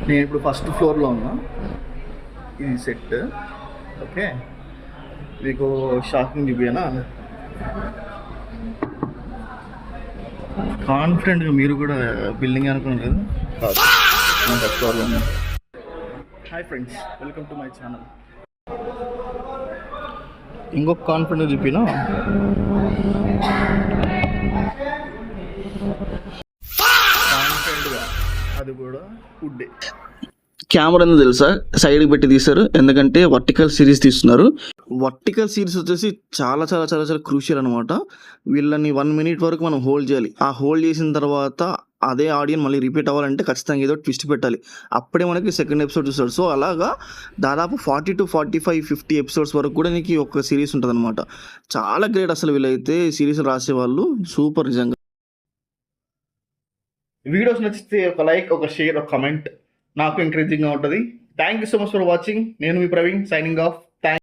నేను ఇప్పుడు ఫస్ట్ ఫ్లోర్లో ఉన్నా. ఇది సెట్. ఓకే, మీకు షాకింగ్ చూపియనా? కాన్ఫిడెంట్గా మీరు కూడా బిల్డింగ్ అనుకున్నారు కదా, ఫస్ట్ ఫ్లోర్లో ఉన్నా. Hi friends, welcome to my channel. ఇంకొక కాన్ఫిడెంట్ చూపినా, కాన్ఫిడెంట్గా, అది కూడా వుడ్డే. కెమెరా ఎందుకు తెలుసా సైడ్కి పెట్టి తీస్తారు? ఎందుకంటే వర్టికల్ సిరీస్ తీస్తున్నారు. వర్టికల్ సిరీస్ వచ్చేసి చాలా చాలా చాలా చాలా క్రూషియల్ అనమాట. వీళ్ళని 1 minute వరకు మనం హోల్డ్ చేయాలి. ఆ హోల్డ్ చేసిన తర్వాత అదే ఆడియన్ మళ్ళీ రిపీట్ అవ్వాలంటే ఖచ్చితంగా ఏదో ట్విస్ట్ పెట్టాలి. అప్పుడే మనకి సెకండ్ ఎపిసోడ్ చూస్తాడు. సో అలాగా దాదాపు 40 to 45, 50 ఎపిసోడ్స్ వరకు కూడా నీకు ఒక సిరీస్ ఉంటుంది అనమాట. చాలా గ్రేట్ అసలు. వీళ్ళైతే సిరీస్ రాసేవాళ్ళు సూపర్ నిజంగా. వీడియోస్ నచ్చితే ఒక లైక్, ఒక షేర్, ఒక కమెంట్ నాకు ఎంకరేజింగ్గా ఉంటుంది. Thank you so much for watching. నేను మీ ప్రవీణ్, సైనింగ్ ఆఫ్.